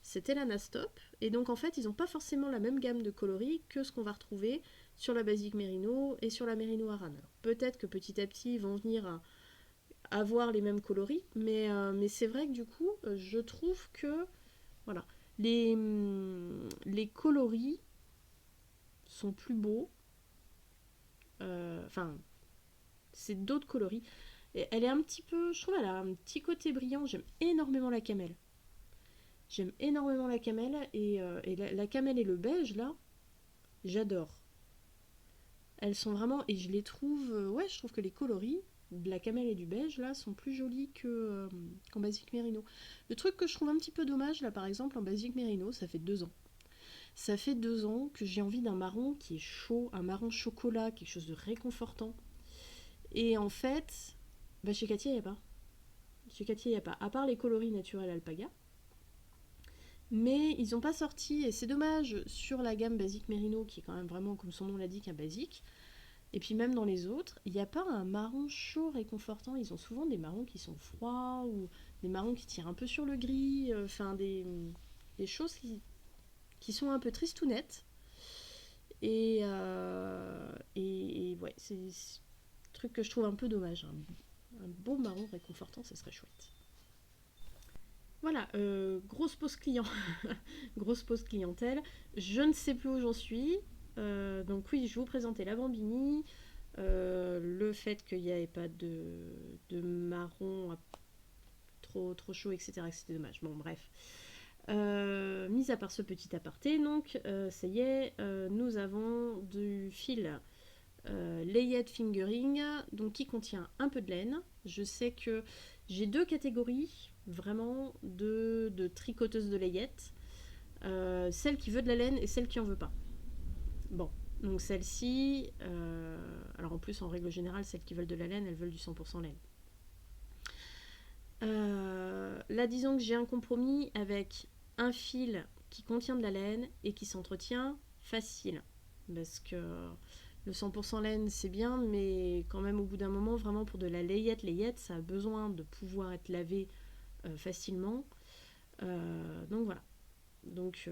C'était la Nastop. Et donc en fait, ils n'ont pas forcément la même gamme de coloris que ce qu'on va retrouver sur la Basique Merino et sur la Merino Aran. Peut-être que petit à petit, ils vont venir à avoir les mêmes coloris, mais c'est vrai que du coup, je trouve que... Voilà. Les coloris sont plus beaux. Enfin, c'est d'autres coloris. Et elle est un petit peu, je trouve, elle a un petit côté brillant. J'aime énormément la camelle. J'aime énormément la camelle et la camelle et le beige là, j'adore. Elles sont vraiment, et je les trouve, ouais, je trouve que les coloris de la camelle et du beige là sont plus jolis qu'en Basic Merino. Le truc que je trouve un petit peu dommage là, par exemple, en Basic Merino, ça fait 2 ans. Ça fait 2 ans que j'ai envie d'un marron qui est chaud, un marron chocolat, quelque chose de réconfortant. Et en fait, bah chez Katia, il n'y a pas. Chez Katia, il n'y a pas. À part les coloris naturels alpaga. Mais ils n'ont pas sorti, et c'est dommage, sur la gamme Basic Merino, qui est quand même vraiment, comme son nom l'indique, un basique. Et puis même dans les autres, il n'y a pas un marron chaud réconfortant. Ils ont souvent des marrons qui sont froids, ou des marrons qui tirent un peu sur le gris, enfin des choses qui sont un peu tristounettes. Et ouais, c'est un truc que je trouve un peu dommage. Un beau marron réconfortant, ça serait chouette. Voilà, grosse pause client. Grosse pause clientèle. Je ne sais plus où j'en suis. Donc oui, je vais vous présenter la Bambini. Le fait qu'il n'y avait pas de marron trop chaud, etc. C'était dommage. Bon, bref. Mis à part ce petit aparté, donc, ça y est, nous avons du fil Layette Fingering, donc qui contient un peu de laine. Je sais que j'ai 2 catégories vraiment de tricoteuses de layette. Celle qui veut de la laine et celle qui en veut pas. Bon, donc celle-ci, alors en plus en règle générale, celles qui veulent de la laine, elles veulent du 100% laine. Là, disons que j'ai un compromis avec un fil qui contient de la laine et qui s'entretient facile. Parce que le 100% laine, c'est bien, mais quand même, au bout d'un moment, vraiment pour de la layette, ça a besoin de pouvoir être lavé facilement. Donc voilà. Donc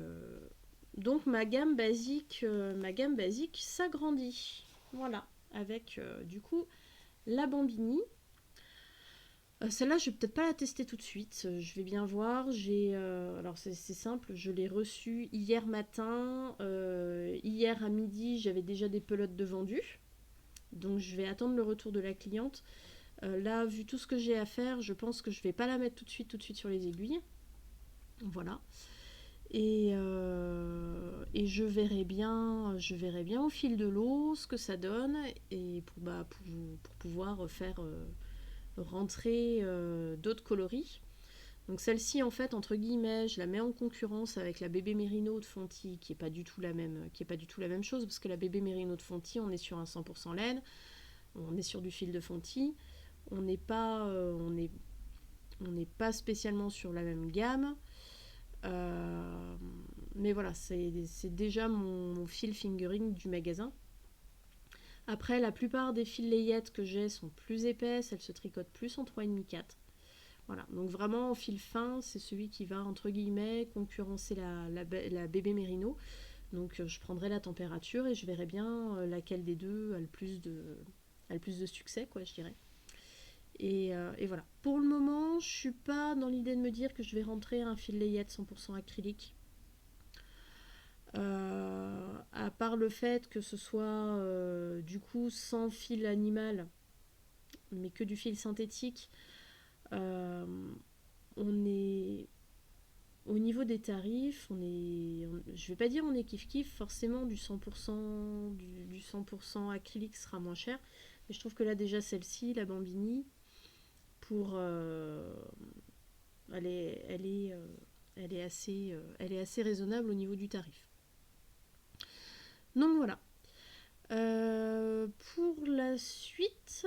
ma gamme basique s'agrandit. Voilà. Avec du coup la Bambini. Celle-là, je vais peut-être pas la tester tout de suite. Je vais bien voir. Alors c'est simple, je l'ai reçue hier matin. Hier à midi, j'avais déjà des pelotes de vendues. Donc je vais attendre le retour de la cliente. Là, vu tout ce que j'ai à faire, je pense que je vais pas la mettre tout de suite sur les aiguilles. Voilà. Et je verrai bien au fil de l'eau ce que ça donne et pour pouvoir faire rentrer d'autres coloris. Donc celle-ci, en fait, entre guillemets, je la mets en concurrence avec la bébé Merino de Fonty, qui est pas du tout la même chose, parce que la bébé Merino de Fonty, on est sur un 100% laine, on est sur du fil de Fonty, on n'est pas, on n'est pas spécialement sur la même gamme. Mais voilà, c'est déjà mon fil fingering du magasin. Après, la plupart des fils layettes que j'ai sont plus épaisses, elles se tricotent plus en 3,5-4. Voilà, donc vraiment, en fil fin, c'est celui qui va, entre guillemets, concurrencer la bébé Merino. Donc je prendrai la température et je verrai bien laquelle des deux a le plus de succès, quoi, je dirais. Et voilà. Pour le moment, je suis pas dans l'idée de me dire que je vais rentrer un fil layette 100% acrylique. À part le fait que ce soit du coup sans fil animal, mais que du fil synthétique, euh, on est au niveau des tarifs, je vais pas dire on est kiff kiff, forcément du 100% du 100% acrylique sera moins cher, mais je trouve que là déjà celle-ci, la Bambini, pour elle est assez raisonnable au niveau du tarif. Donc voilà. Pour la suite,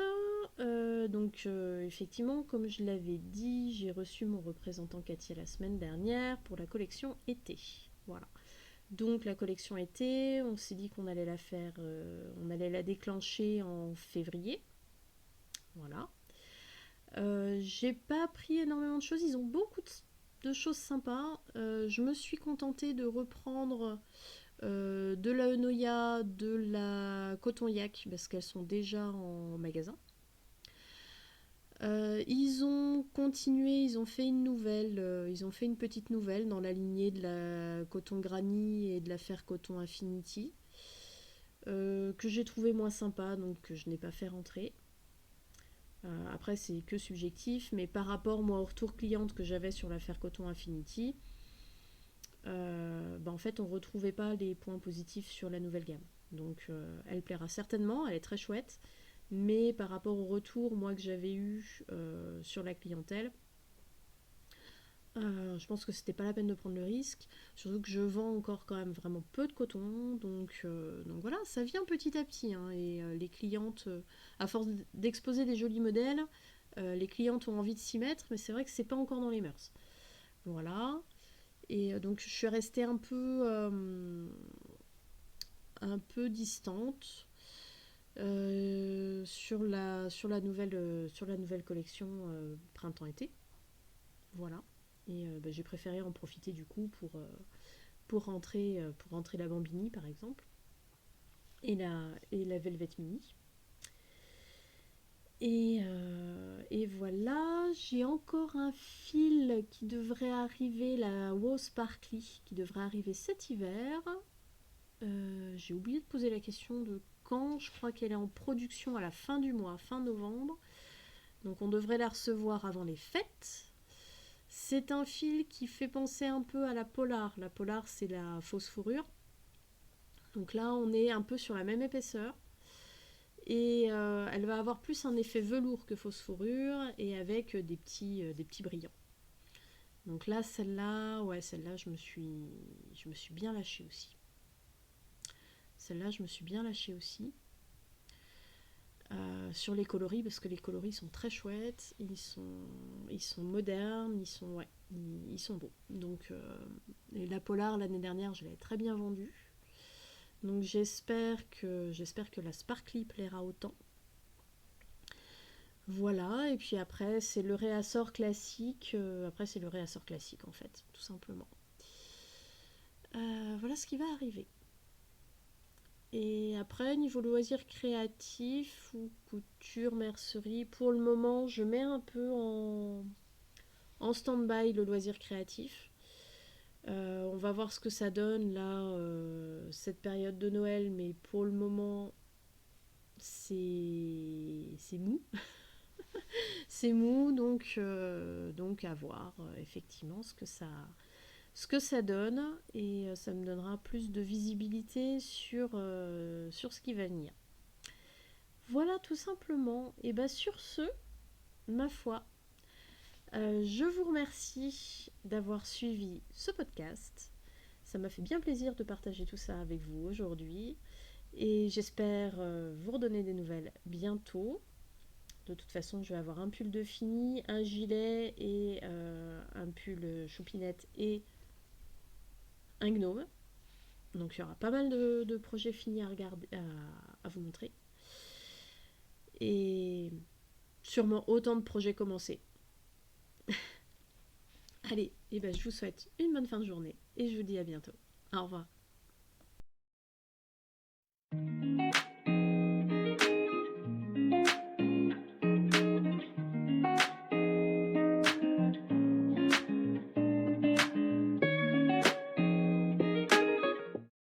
effectivement, comme je l'avais dit, j'ai reçu mon représentant Katia la semaine dernière pour la collection été. Voilà. Donc la collection été, on s'est dit qu'on allait la faire, on allait la déclencher en février. Voilà. J'ai pas pris énormément de choses, ils ont beaucoup de choses sympas. Je me suis contentée de reprendre de la Enoya, de la Coton Yak, parce qu'elles sont déjà en magasin. Ils ont continué, ils ont fait une petite nouvelle dans la lignée de la Coton Granny et de la Faire Coton Infinity, que j'ai trouvé moins sympa, donc que je n'ai pas fait rentrer. Après, c'est que subjectif, mais par rapport, moi, au retour cliente que j'avais sur l'affaire Coton Infinity, en fait, on ne retrouvait pas les points positifs sur la nouvelle gamme. Donc, elle plaira certainement, elle est très chouette, mais par rapport au retour, moi, que j'avais eu sur la clientèle, je pense que c'était pas la peine de prendre le risque, surtout que je vends encore quand même vraiment peu de coton, donc voilà, ça vient petit à petit, hein, et les clientes, à force d'exposer des jolis modèles, les clientes ont envie de s'y mettre, mais c'est vrai que c'est pas encore dans les mœurs. Voilà, et donc je suis restée un peu distante sur la nouvelle collection printemps-été. Voilà. Et j'ai préféré en profiter du coup pour rentrer la Bambini par exemple et la Velvet Mini. Et voilà, j'ai encore un fil qui devrait arriver, la Wow Sparkly, qui devrait arriver cet hiver. J'ai oublié de poser la question de quand, je crois qu'elle est en production à la fin du mois, fin novembre. Donc on devrait la recevoir avant les fêtes. C'est un fil qui fait penser un peu à la polar. La polar, c'est la fausse fourrure. Donc là, on est un peu sur la même épaisseur. Et elle va avoir plus un effet velours que fausse fourrure et avec des petits brillants. Donc là, celle-là, ouais, celle-là, je me suis bien lâchée aussi. Celle-là, je me suis bien lâchée aussi. Sur les coloris, parce que les coloris sont très chouettes, ils sont modernes, ouais, ils sont beaux. Donc, et la Polar l'année dernière, je l'avais très bien vendue. Donc j'espère que la Sparkly plaira autant. Voilà, et puis après c'est le réassort classique. Après c'est le réassort classique en fait, tout simplement. Voilà ce qui va arriver. Et après, niveau loisirs créatifs ou couture, mercerie, pour le moment, je mets un peu en stand-by le loisir créatif. On va voir ce que ça donne là, cette période de Noël, mais pour le moment, c'est mou. C'est mou, donc à voir effectivement ce que ça donne, et ça me donnera plus de visibilité sur ce qui va venir. Voilà tout simplement. Et bien sur ce, ma foi, je vous remercie d'avoir suivi ce podcast. Ça m'a fait bien plaisir de partager tout ça avec vous aujourd'hui. Et j'espère vous redonner des nouvelles bientôt. De toute façon, je vais avoir un pull de fini, un gilet et un pull choupinette et un gnome. Donc il y aura pas mal de projets finis à regarder, à vous montrer. Et sûrement autant de projets commencés. Allez, et ben je vous souhaite une bonne fin de journée et je vous dis à bientôt. Au revoir.